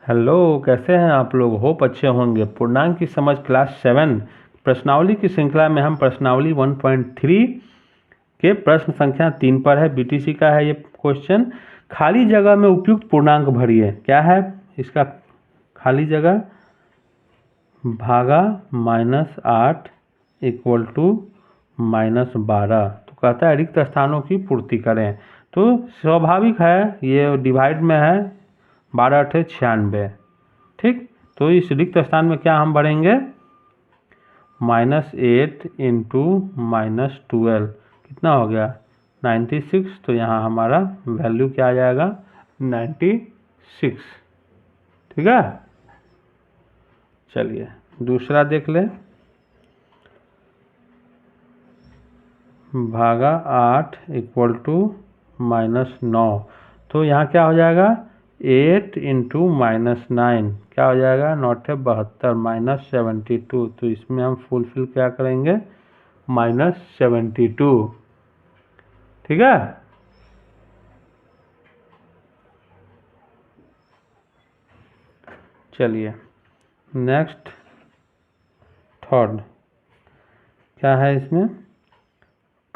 Hello, कैसे हैं आप लोग। होप अच्छे होंगे। पूर्णांक की समझ क्लास 7 प्रश्नावली की श्रृंखला में हम प्रश्नावली 1.3 के प्रश्न संख्या 3 पर है। बीटीसी का है ये क्वेश्चन। खाली जगह में उपयुक्त पूर्णांक भरिए। क्या है इसका खाली जगह? भागा -8 इक्वल टू -12। तो कहता है रिक्त स्थानों की पूर्ति करें। तो स्वाभाविक है, ये डिवाइड में है, 12 × 96। ठीक, तो इस रिक्त स्थान में क्या हम भरेंगे? -8 × -12 कितना हो गया? 96। तो यहाँ हमारा वैल्यू क्या आ जाएगा? 96। ठीक है, चलिए दूसरा देख ले। भागा 8 इक्वल टू -9। तो यहाँ क्या हो जाएगा? 8 × -9 क्या हो जाएगा? 9×72 -72। तो इसमें हम फुलफिल क्या करेंगे? -72। ठीक है, चलिए नेक्स्ट थर्ड क्या है इसमें?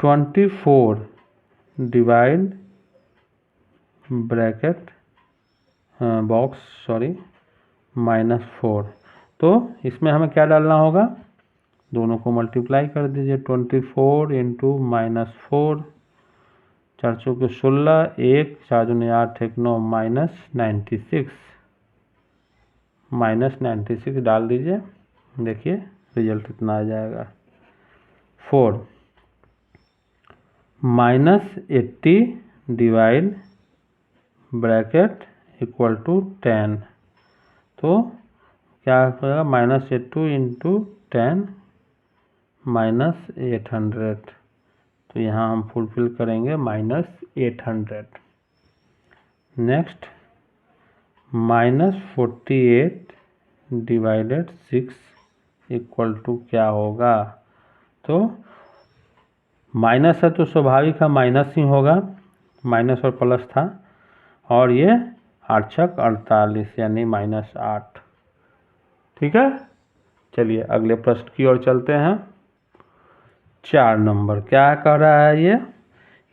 24 डिवाइड ब्रैकेट बॉक्स -4। तो इसमें हमें क्या डालना होगा? दोनों को मल्टीप्लाई कर दीजिए। 24 × -4, 4 चौके 16, 1 4 दूनी 8 1 9 -96 डाल दीजिए। देखिए रिजल्ट इतना आ जाएगा। 4 -80 डिवाइड ब्रैकेट इक्वल टू 10। तो क्या होगा? -82 × 10 -800। तो यहाँ हम फुलफिल करेंगे -800। नेक्स्ट -48 डिवाइडेड 6 इक्वल टू क्या होगा? तो माइनस है तो स्वाभाविक है माइनस ही होगा, माइनस और प्लस था, और ये 8 छक 48 यानी -8। ठीक है, चलिए अगले प्रश्न की ओर चलते हैं। 4 नंबर क्या कह रहा है ये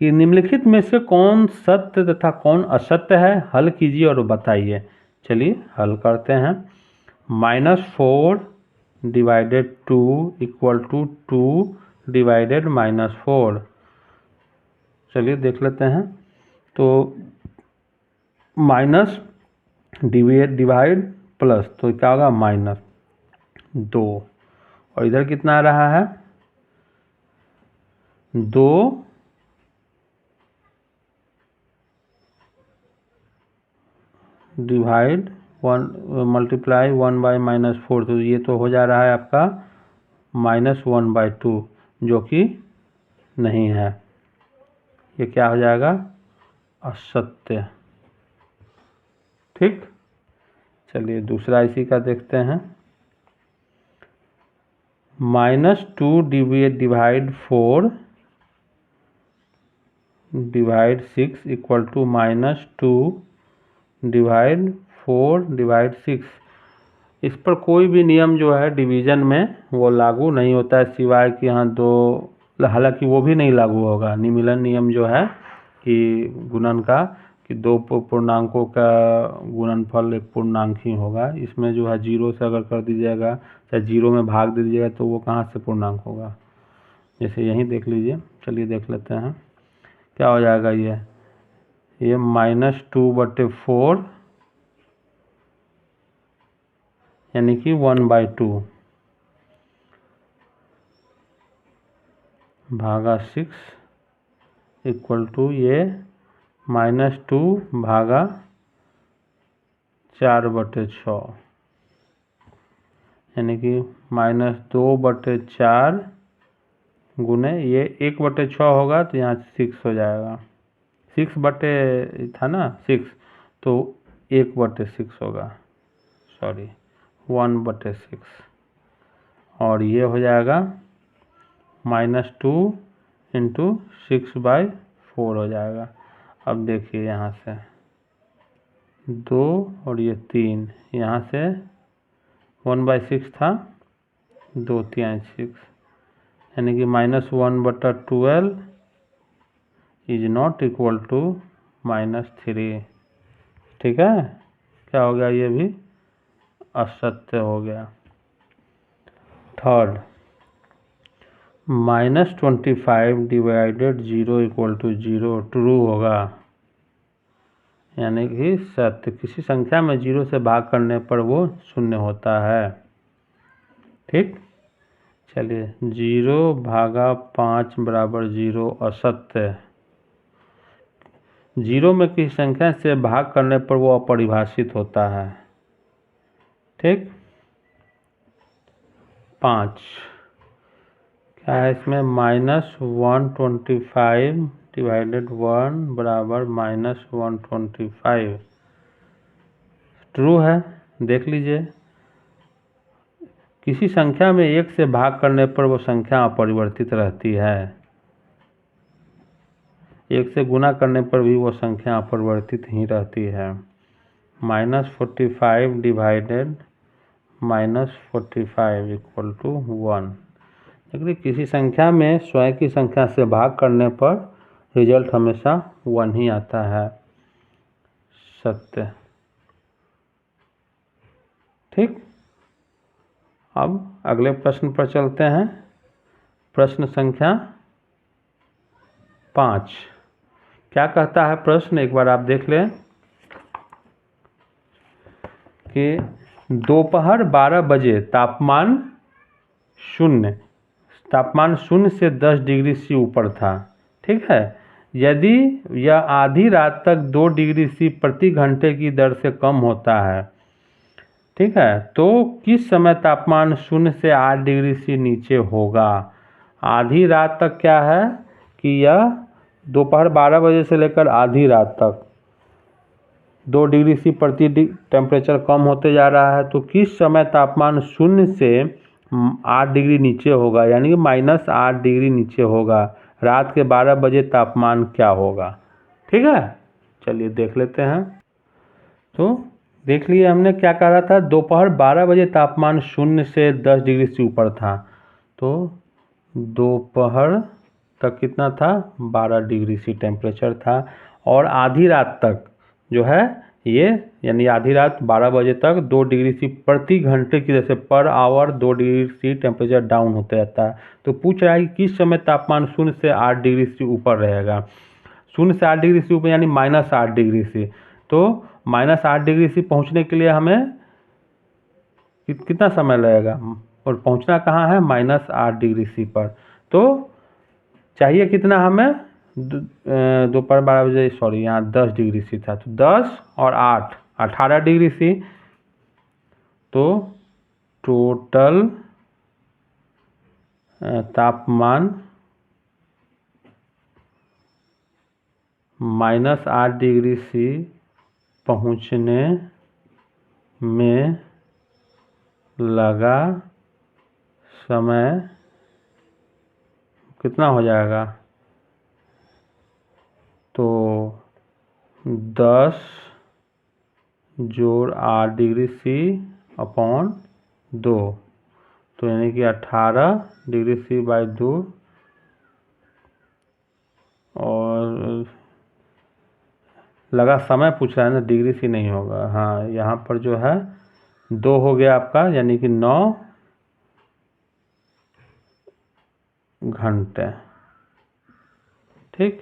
कि निम्नलिखित में से कौन सत्य तथा कौन असत्य है, हल कीजिए और बताइए। चलिए हल करते हैं। -4 डिवाइडेड 2 इक्वल टू 2 डिवाइडेड -4। चलिए देख लेते हैं। तो माइनस डिवाइड प्लस, तो क्या होगा? -2। और इधर कितना आ रहा है? 2 डिवाइड 1 मल्टीप्लाई 1/-4। तो ये तो हो जा रहा है आपका -1/2, जो कि नहीं है। ये क्या हो जाएगा? असत्य। ठीक, चलिए दूसरा इसी का देखते हैं। -2 divide 4 divide 6 equal to -2 divide 4 divide 6। इस पर कोई भी नियम जो है डिवीज़न में वो लागू नहीं होता है, सिवाय कि यहाँ दो, हालांकि वो भी नहीं लागू होगा। निमीलन नियम जो है कि गुणन का, कि दो पूर्णांकों का गुणनफल एक पूर्णांक ही होगा। इसमें जो है 0 से अगर कर दीजिएगा, चाहे 0 में भाग दे दीजिएगा, तो वो कहाँ से पूर्णांक होगा? जैसे यहीं देख लीजिए। चलिए देख लेते हैं क्या हो जाएगा। ये -2/4 यानी कि 1/2 भागा 6 इक्वल टू ये -2 भागा 4/6 यानी कि -2/4 गुने ये 1/6 होगा, तो यहाँ 6 हो जाएगा। 6 बटे था ना 6, तो 1/6 होगा, 1/6। और ये हो जाएगा -2 × 6/4 हो जाएगा। अब देखिए यहाँ से 2 और ये 3, यहाँ से 1/6 था, 2/3 यानी कि -1/12 इज नॉट इक्वल टू -3। ठीक है, क्या हो गया, ये भी असत्य हो गया। Third, -25 divided 0 equal to 0 true होगा, यानी कि सत्य। किसी संख्या में 0 से भाग करने पर वो शून्य होता है। ठीक, चलिए 0/5 बराबर 0 असत्य। 0 में किसी संख्या से भाग करने पर वो अपरिभाषित होता है। ठीक, 5 क्या है इसमें, -125 डिवाइडेड 1 बराबर -125 ट्रू है। देख लीजिए, किसी संख्या में 1 से भाग करने पर वो संख्या अपरिवर्तित रहती है, 1 से गुना करने पर भी वो संख्या अपरिवर्तित ही रहती है। -45 डिवाइडेड -45 इक्वल टू 1। देखिए, किसी संख्या में स्वयं की संख्या से भाग करने पर रिजल्ट हमेशा 1 ही आता है, सत्य। ठीक, अब अगले प्रश्न पर चलते हैं। प्रश्न संख्या 5 क्या कहता है प्रश्न, एक बार आप देख लें कि दोपहर 12 बजे तापमान 0 से 10 डिग्री सी ऊपर था। ठीक है, यदि यह आधी रात तक 2 डिग्री सी प्रति घंटे की दर से कम होता है, ठीक है, तो किस समय तापमान 0 से 8 डिग्री सी नीचे होगा। आधी रात तक क्या है कि यह दोपहर 12 बजे से लेकर आधी रात तक 2 डिग्री सी प्रति टेम्परेचर कम होते जा रहा है, तो किस समय तापमान 0 से 8 डिग्री नीचे होगा, यानी कि -8 डिग्री नीचे होगा। रात के 12 बजे तापमान क्या होगा। ठीक है, चलिए देख लेते हैं। तो देख लिए हमने क्या कहा था, दोपहर 12 बजे तापमान 0 से 10 डिग्री से ऊपर था, तो दोपहर तक कितना था, 12 डिग्री सी टेम्परेचर था। और आधी रात तक जो है ये, यानी आधी रात 12 बजे तक 2 डिग्री सी प्रति घंटे की जैसे per hour 2 degree C temperature down होते रहता है। तो पूछ रहा है कि किस समय तापमान 0 से 8 डिग्री से ऊपर रहेगा। 0 से 8 डिग्री से ऊपर यानी -8 डिग्री से, तो -8 डिग्री से पहुंचने के लिए हमें कितना समय लगेगा, और पहुंचना कहाँ है, -8 डिग्री सी पर। तो चाहिए कितना हमें, दोपहर 12 बजे, सॉरी यहाँ 10 डिग्री सी था, तो 10 और 8 18 डिग्री सी, तो टोटल तापमान -8 डिग्री सी पहुँचने में लगा समय कितना हो जाएगा, तो 10 जोड़ 8 डिग्री सी अपॉन 2, तो यानी कि 18 डिग्री सी बाई 2, और लगा समय पूछ रहा है ना, डिग्री सी नहीं होगा। हाँ, यहाँ पर जो है 2 हो गया आपका, यानी कि 9 घंटे। ठीक,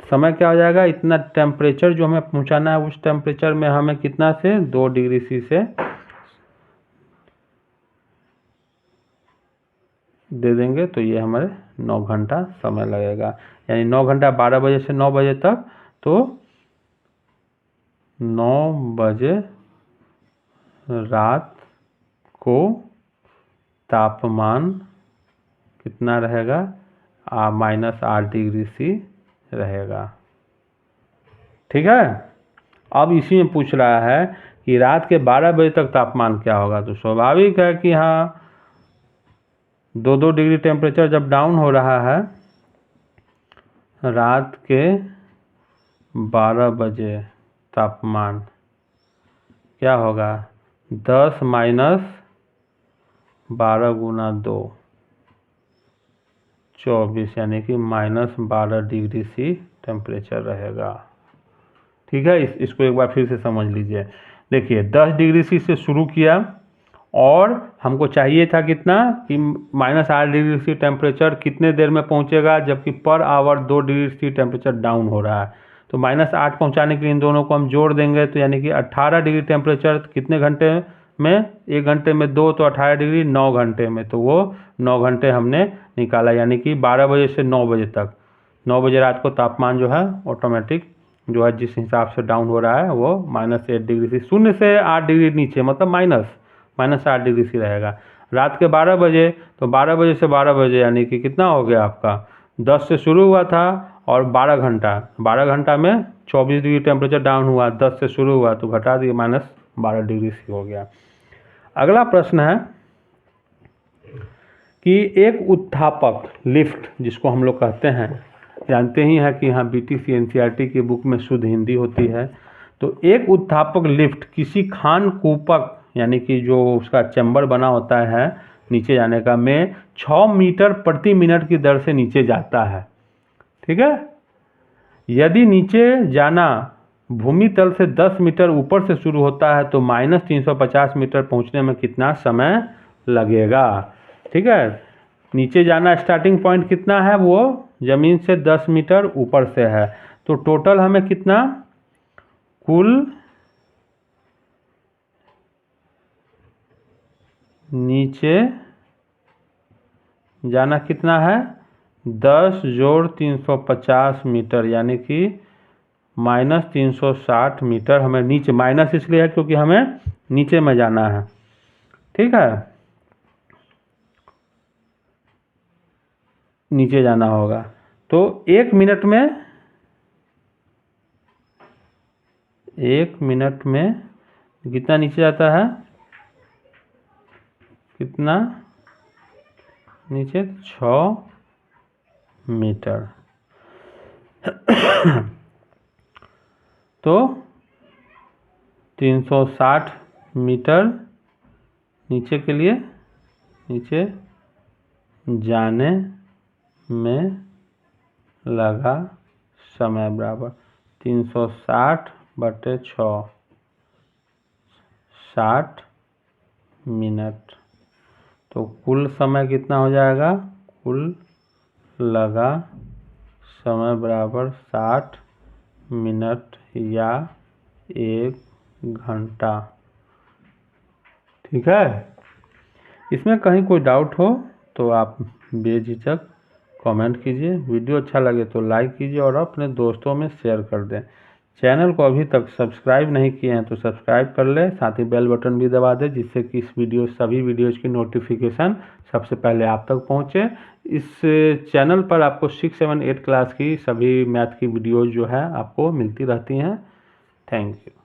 समय क्या हो जाएगा, इतना टेम्परेचर जो हमें पहुंचाना है, उस टेम्परेचर में हमें कितना से 2 डिग्री सी से दे देंगे, तो ये हमारे 9 घंटा समय लगेगा। यानी 9 घंटा 12 बजे से 9 बजे तक, तो 9 बजे रात को तापमान कितना रहेगा, -8 डिग्री सी रहेगा। ठीक है, अब इसी में पूछ रहा है कि रात के 12 बजे तक तापमान क्या होगा। तो स्वाभाविक है कि हाँ, 2-2 डिग्री टेम्परेचर जब डाउन हो रहा है रात के 12 बजे, तापमान क्या होगा 10 माइनस 12 गुना 2 24 यानी कि -12 डिग्री सी टेम्परेचर रहेगा। ठीक है, इसको एक बार फिर से समझ लीजिए। देखिए 10 डिग्री सी से शुरू किया और हमको चाहिए था कितना कि -8 डिग्री सी टेम्परेचर कितने देर में पहुंचेगा, जबकि per hour 2 degree C temperature down हो रहा है। तो -8 पहुंचाने के लिए इन दोनों को हम जोड़ देंगे, तो यानी कि 18 डिग्री टेम्परेचर कितने घंटे में, 1 घंटे में 2 तो 18 डिग्री 9 घंटे में, तो वो 9 घंटे हमने निकाला, यानी कि 12 बजे से 9 बजे तक। 9 बजे रात को तापमान जो है ऑटोमेटिक जो है जिस हिसाब से डाउन हो रहा है वो -8 डिग्री सी, 0 से 8 डिग्री नीचे मतलब -8 डिग्री सी रहेगा। रात के 12 बजे तो 12 बजे से 12 बजे यानी कि कितना हो गया आपका 10 से शुरू हुआ था और 12 घंटा में 24 डिग्री टेम्परेचर डाउन हुआ, 10 से शुरू हुआ तो घटा दिए -12 डिग्री सी हो गया। अगला प्रश्न है कि एक उत्थापक लिफ्ट जिसको हम लोग कहते हैं, जानते ही हैं कि यहाँ BTC NCERT की बुक में शुद्ध हिंदी होती है। तो एक उत्थापक लिफ्ट किसी खान कूपक यानी कि जो उसका चैम्बर बना होता है नीचे जाने का में 6 मीटर प्रति मिनट की दर से नीचे जाता है। ठीक है, यदि नीचे जाना भूमि तल से 10 मीटर ऊपर से शुरू होता है तो -350 मीटर पहुंचने में कितना समय लगेगा। ठीक है, नीचे जाना स्टार्टिंग पॉइंट कितना है, वो ज़मीन से 10 मीटर ऊपर से है, तो टोटल हमें कितना कुल नीचे जाना कितना है 10 जोड़ 350 मीटर यानी कि -360 मीटर हमें नीचे, माइनस इसलिए है क्योंकि हमें नीचे में जाना है। ठीक है, नीचे जाना होगा तो 1 मिनट में कितना नीचे जाता है, कितना नीचे 6 मीटर तो 360 मीटर नीचे के लिए नीचे जाने में लगा समय बराबर 360/6 60 मिनट। तो कुल समय कितना हो जाएगा, कुल लगा समय बराबर 60 मिनट या 1 घंटा। ठीक है, इसमें कहीं कोई डाउट हो तो आप बेझिझक कमेंट कीजिए। वीडियो अच्छा लगे तो लाइक कीजिए और अपने दोस्तों में शेयर कर दें। चैनल को अभी तक सब्सक्राइब नहीं किए हैं तो सब्सक्राइब कर लें, साथ ही बेल बटन भी दबा दें जिससे कि सभी वीडियोज़ की नोटिफिकेशन सबसे पहले आप तक पहुंचे। इस चैनल पर आपको 6, 7, 8 क्लास की सभी मैथ की वीडियोज़ जो है आपको मिलती रहती हैं। Thank you.